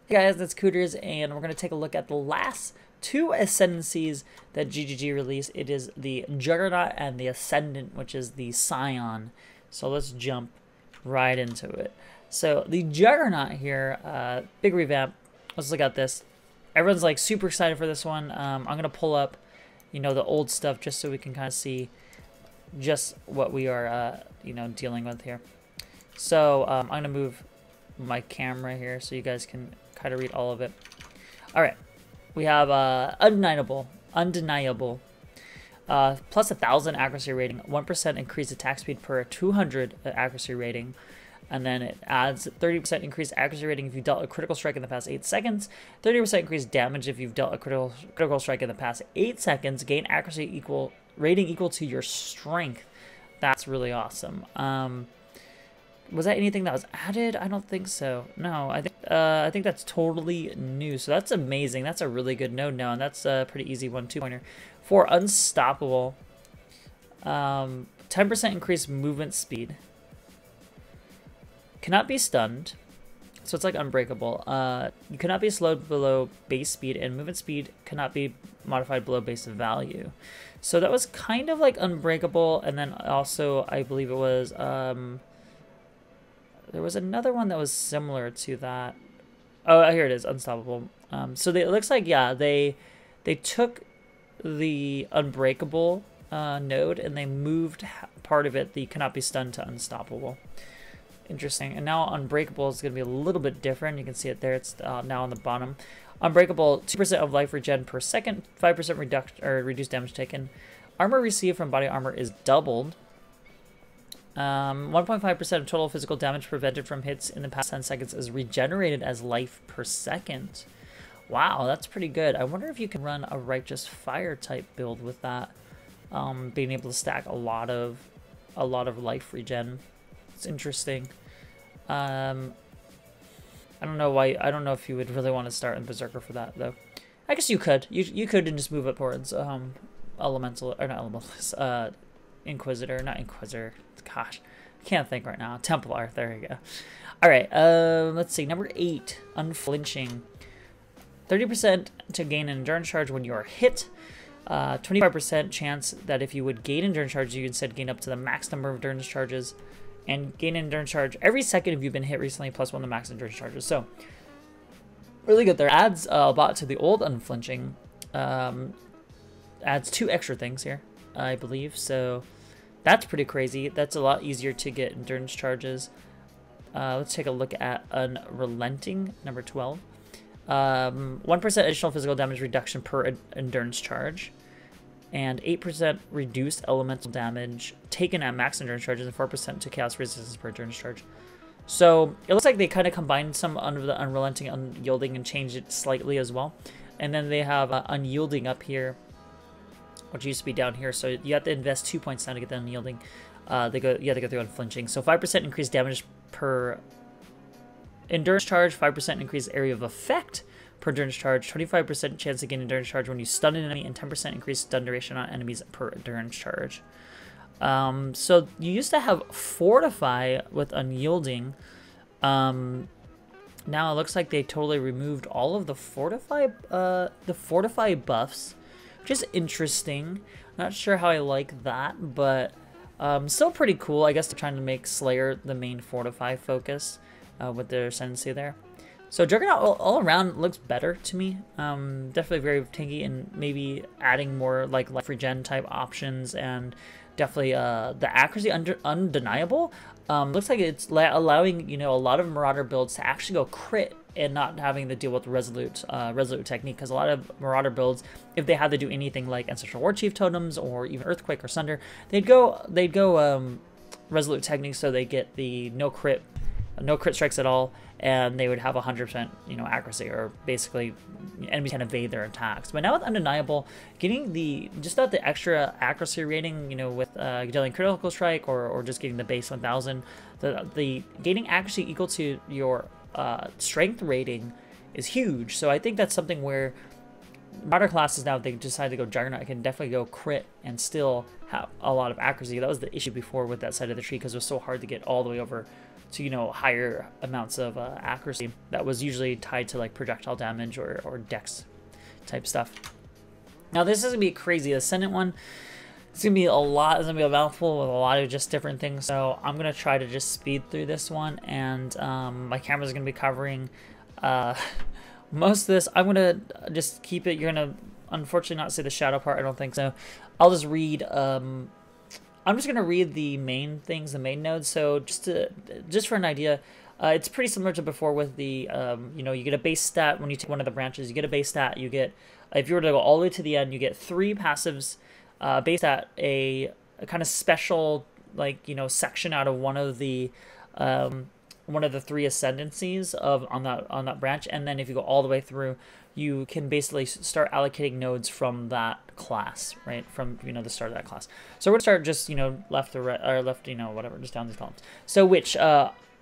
Hey guys, that's Cooterz, and we're going to take a look at the last two Ascendancies that JUGGS released. It is the Juggernaut and the Ascendant, which is the Scion. So let's jump right into it. So the Juggernaut here, big revamp. Let's look at this. Everyone's like super excited for this one. I'm going to pull up, the old stuff just so we can kind of see just what we are, dealing with here. So I'm going to move my camera here so you guys can kind of read all of it. All right, we have undeniable, plus 1,000 accuracy rating, 1% increased attack speed per 200 accuracy rating, and then it adds 30% increased accuracy rating if you dealt a critical strike in the past 8 seconds, 30% increased damage if you've dealt a critical strike in the past 8 seconds, gain accuracy rating equal to your strength. That's really awesome. Was that anything that was added? I don't think so. No, I think that's totally new. So that's amazing. That's a really good node now, and that's a pretty easy one, 2-pointer. For unstoppable, 10% increased movement speed. Cannot be stunned, so it's like unbreakable. You cannot be slowed below base speed, and movement speed cannot be modified below base value. So that was kind of like unbreakable, and then also I believe it was there was another one that was similar to that. Oh, here it is, unstoppable. So it looks like, yeah, they took the unbreakable node and they moved part of it, the cannot be stunned, to unstoppable. Interesting. And now unbreakable is going to be a little bit different. You can see it there. It's now on the bottom. Unbreakable, 2% of life regen per second, 5% reduced damage taken. Armor received from body armor is doubled. 1.5% of total physical damage prevented from hits in the past 10 seconds is regenerated as life per second. Wow, that's pretty good. I wonder if you can run a Righteous Fire type build with that. Being able to stack a lot of life regen. It's interesting. I don't know why. I don't know if you would really want to start in Berserker for that though. I guess you could. You could and just move it towards Elemental, or not Elementalist. Inquisitor, not Inquisitor. Gosh, I can't think right now. Templar, there you go. All right, let's see. Number 8, unflinching. 30% to gain an endurance charge when you are hit. 25% chance that if you would gain endurance charge, you instead gain up to the max number of endurance charges, and gain an endurance charge every second if you've been hit recently, plus 1 of the max endurance charges. So really good there. Adds a lot to the old unflinching. Adds 2 extra things here, I believe. So that's pretty crazy. That's a lot easier to get endurance charges. Let's take a look at Unrelenting, number 12. 1% additional physical damage reduction per endurance charge. And 8% reduced elemental damage taken at max endurance charges, and 4% to chaos resistance per endurance charge. So it looks like they kind of combined some of the Unrelenting, Unyielding, and changed it slightly as well. And then they have Unyielding up here, which used to be down here, so you have to invest 2 points now to get the Unyielding. You have to go through Unflinching. So 5% increased damage per endurance charge, 5% increased area of effect per endurance charge, 25% chance to gain endurance charge when you stun an enemy, and 10% increased stun duration on enemies per endurance charge. So you used to have Fortify with Unyielding. Now it looks like they totally removed all of the Fortify buffs, which is interesting. Not sure how I like that, but still pretty cool. I guess they're trying to make Slayer the main Fortify focus with their Ascendancy there. So Juggernaut all around looks better to me. Definitely very tanky, and maybe adding more like life regen type options, and definitely the accuracy undeniable. Looks like it's allowing a lot of Marauder builds to actually go crit and not having to deal with resolute technique, because a lot of Marauder builds, if they had to do anything like Ancestral War Chief totems or even Earthquake or Sunder, they'd go resolute technique, so they get the no crit strikes at all, and they would have 100% accuracy, or basically enemies can evade their attacks. But now with Undeniable, getting not the extra accuracy rating, with dealing critical strike or just getting the base 1000, the gaining accuracy equal to your strength rating is huge. So I think that's something where Marauder classes now, if they decide to go Juggernaut, can definitely go crit and still have a lot of accuracy. That was the issue before with that side of the tree, because it was so hard to get all the way over to, you know, higher amounts of accuracy. That was usually tied to like projectile damage or dex type stuff. Now this is gonna be crazy. The Ascendant one, it's gonna be a lot. It's gonna be a mouthful with a lot of just different things. So I'm gonna try to just speed through this one, and my camera's gonna be covering most of this. I'm gonna just keep it. You're gonna unfortunately not see the shadow part. I don't think so. I'll just read. I'm just gonna read the main things, the main nodes. So just for an idea, it's pretty similar to before with the you know, you get a base stat when you take one of the branches. You get a base stat. You get, if you were to go all the way to the end, you get 3 passives based at a kind of special, like, you know, section out of one of the 3 ascendancies on that branch. And then if you go all the way through, you can basically start allocating nodes from that class, right? From, you know, the start of that class. So we're gonna start just, you know, left to right, or left, you know, whatever, just down these columns. So which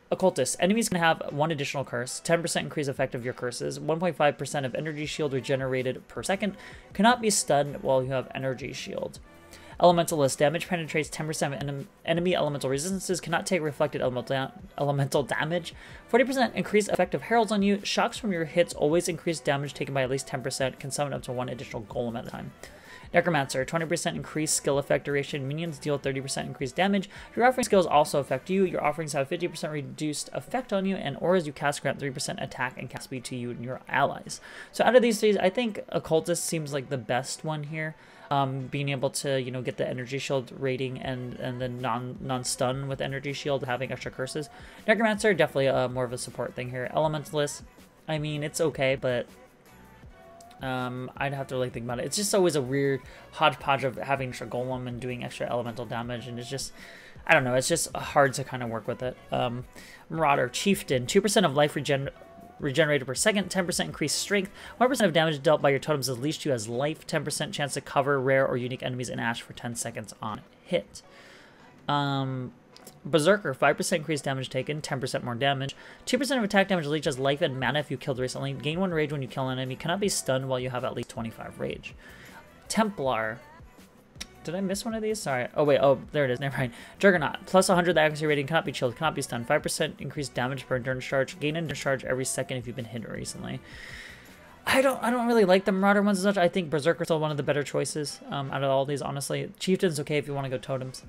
Occultist. Enemies can have 1 additional curse, 10% increase effect of your curses, 1.5% of energy shield regenerated per second, cannot be stunned while you have energy shield. Elementalist. Damage penetrates 10% of enemy elemental resistances, cannot take reflected elemental damage. 40% increased effect of heralds on you. Shocks from your hits always increase damage taken by at least 10%, can summon up to 1 additional golem at a time. Necromancer, 20% increased skill effect duration. Minions deal 30% increased damage. Your offering skills also affect you. Your offerings have 50% reduced effect on you, and auras you cast grant 3% attack and cast speed to you and your allies. So out of these 3, I think Occultist seems like the best one here. Being able to, you know, get the energy shield rating and the non-stun with energy shield, having extra curses. Necromancer, definitely more of a support thing here. Elementalist, I mean, it's okay, but I'd have to really think about it. It's just always a weird hodgepodge of having extra golem and doing extra elemental damage, and it's just, I don't know, it's just hard to kind of work with it. Marauder, Chieftain, 2% of life regenerated per second, 10% increased strength, 1% of damage dealt by your totems is leashed to you as life, 10% chance to cover rare or unique enemies in ash for 10 seconds on hit. Berserker, 5% increased damage taken, 10% more damage, 2% of attack damage leached as life and mana if you killed recently, gain 1 rage when you kill an enemy, cannot be stunned while you have at least 25 rage. Templar. Did I miss one of these? Sorry. Oh, wait. Oh, there it is. Never mind. Juggernaut. Plus 100 the accuracy rating. Cannot be chilled. Cannot be stunned. 5% increased damage per endurance charge. Gain endurance charge every second if you've been hit recently. I don't really like the Marauder ones as much. I think Berserker's still one of the better choices out of all these, honestly. Chieftain's okay if you want to go totems.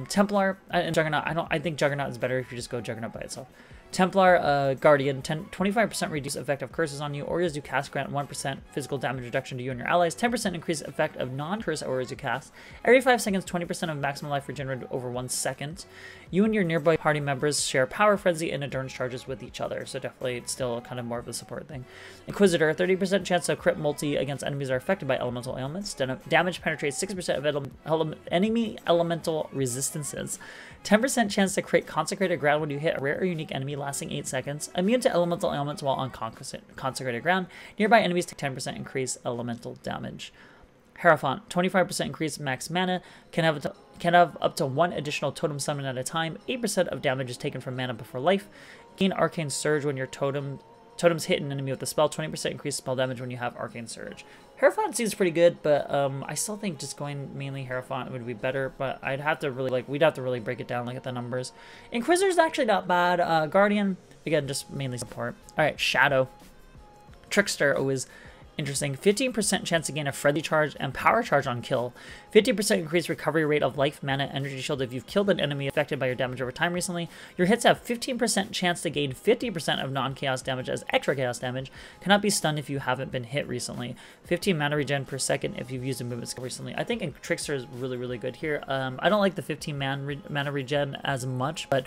Templar and Juggernaut. I think Juggernaut is better if you just go Juggernaut by itself. Templar, Guardian, 25% reduced effect of curses on you. Auras you cast grant 1% physical damage reduction to you and your allies. 10% increased effect of non-curse auras you cast. Every 5 seconds, 20% of maximum life regenerated over 1 second. You and your nearby party members share power, frenzy, and endurance charges with each other. So definitely it's still kind of more of a support thing. Inquisitor, 30% chance to crit multi against enemies that are affected by elemental ailments. Damage penetrates 6% of enemy elemental resistances. 10% chance to create consecrated ground when you hit a rare or unique enemy lasting 8 seconds. Immune to elemental ailments while on consecrated ground. Nearby enemies take 10% increase elemental damage. Hierophant, 25% increase max mana. Can have up to 1 additional totem summon at a time. 8% of damage is taken from mana before life. Gain arcane surge when your totems hit an enemy with a spell. 20% increased spell damage when you have arcane surge. Hierophant seems pretty good, but I still think just going mainly Hierophant would be better. But I'd have to really we'd have to really break it down, look at the numbers. Inquisitor's actually not bad. Guardian, again, just mainly support. All right, Shadow, Trickster, always interesting. 15% chance to gain a friendly charge and power charge on kill. 50% increased recovery rate of life, mana, energy shield if you've killed an enemy affected by your damage over time recently. Your hits have 15% chance to gain 50% of non-chaos damage as extra chaos damage. Cannot be stunned if you haven't been hit recently. 15 mana regen per second if you've used a movement skill recently. I think Trickster is really good here. I don't like the 15 mana regen as much, but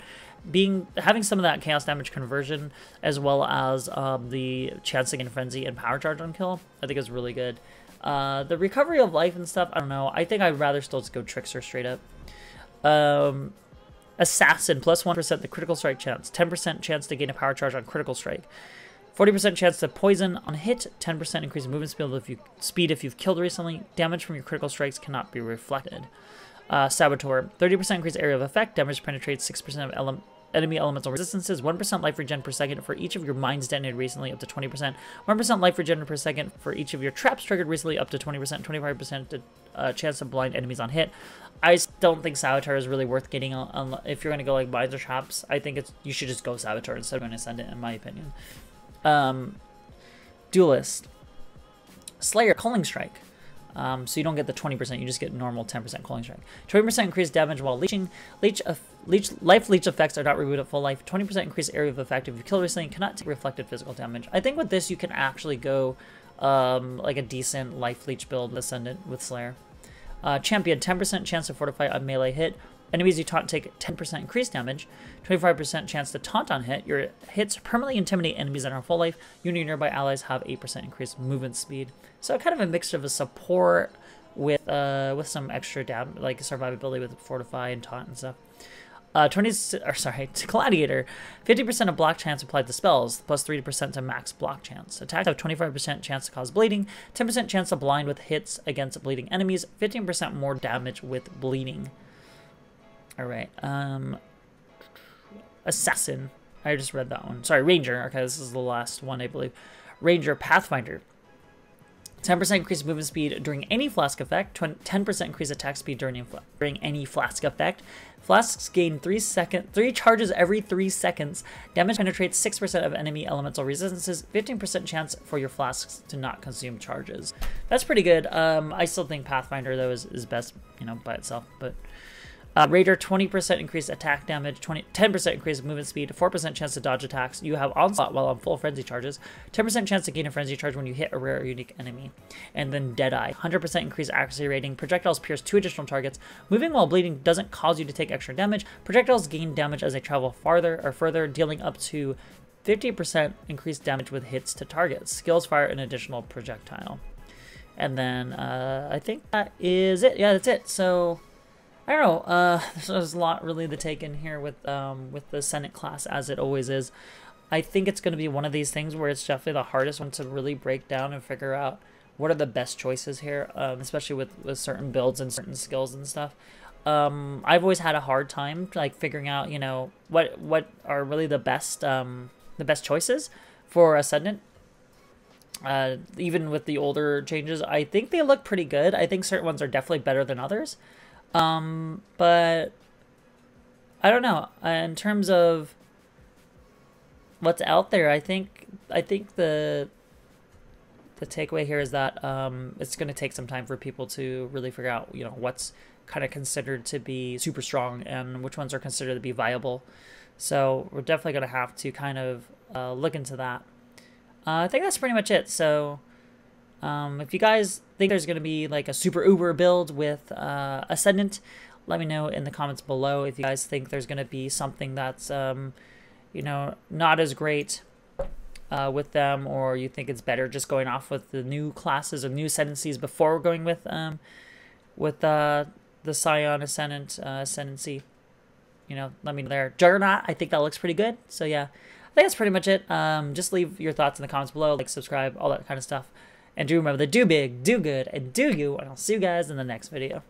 having some of that chaos damage conversion as well as the chance to gain frenzy and power charge on kill, I think is really good. The recovery of life and stuff, I don't know. I think I'd rather still just go Trickster straight up. Assassin, plus 1% the critical strike chance. 10% chance to gain a power charge on critical strike. 40% chance to poison on hit. 10% increase in movement speed if you've killed recently. Damage from your critical strikes cannot be reflected. Saboteur, 30% increased area of effect. Damage penetrates 6% of enemy elemental resistances, 1% life regen per second for each of your mines detonated recently up to 20%, 1% life regen per second for each of your traps triggered recently up to 20%, 25% chance to blind enemies on hit. I don't think Saboteur is really worth getting on if you're going to go like mines or traps. I think you should just go Saboteur instead of going Ascendant, in my opinion. Duelist. Slayer, Culling Strike. So you don't get the 20%, you just get normal 10% Culling Strike. 20% increased damage while leeching. Life leech effects are not rebooted at full life. 20% increased area of effect if you kill recently. Cannot take reflected physical damage. I think with this you can actually go like a decent life leech build Ascendant with Slayer. Champion, 10% chance to fortify on melee hit. Enemies you taunt take 10% increased damage, 25% chance to taunt on hit. Your hits permanently intimidate enemies that are full life. You and your nearby allies have 8% increased movement speed. So kind of a mixture of a support with some extra like survivability with fortify and taunt and stuff. To Gladiator, 50% of block chance applied to spells, plus 30% to max block chance. Attacks have 25% chance to cause bleeding, 10% chance to blind with hits against bleeding enemies, 15% more damage with bleeding. Alright, Assassin. I just read that one. Sorry, Ranger. Okay, this is the last one, I believe. Ranger, Pathfinder. 10% increased movement speed during any flask effect. 10% increased attack speed during any flask effect. Flasks gain 3 charges every 3 seconds. Damage penetrates 6% of enemy elemental resistances. 15% chance for your flasks to not consume charges. That's pretty good. I still think Pathfinder though is best, you know, by itself, but. Raider, 20% increased attack damage, 10% increased movement speed, 4% chance to dodge attacks. You have Onslaught while on full frenzy charges, 10% chance to gain a frenzy charge when you hit a rare or unique enemy. And then Deadeye, 100% increased accuracy rating. Projectiles pierce 2 additional targets. Moving while bleeding doesn't cause you to take extra damage. Projectiles gain damage as they travel further, dealing up to 50% increased damage with hits to targets. Skills fire an additional projectile. And then I think that is it. Yeah, that's it. So I don't know, there's a lot really to take in here with the Ascendant class, as it always is. I think it's going to be one of these things where it's definitely the hardest one to really break down and figure out what are the best choices here, especially with certain builds and certain skills and stuff. I've always had a hard time like figuring out, you know, what are really the best choices for Ascendant. Even with the older changes, I think they look pretty good. I think certain ones are definitely better than others. But I don't know, in terms of what's out there, I think the takeaway here is that, it's going to take some time for people to really figure out, you know, what's kind of considered to be super strong and which ones are considered to be viable. So we're definitely going to have to kind of, look into that. I think that's pretty much it. So, if you guys think there's going to be like a super uber build with Ascendant, let me know in the comments below. If you guys think there's going to be something that's, you know, not as great with them, or you think it's better just going off with the new classes or new Ascendancies before going with the Scion Ascendant, Ascendancy, you know, let me know there. Juggernaut, I think that looks pretty good. So yeah, I think that's pretty much it. Just leave your thoughts in the comments below, like, subscribe, all that kind of stuff. And do remember to do big, do good, and do you, and I'll see you guys in the next video.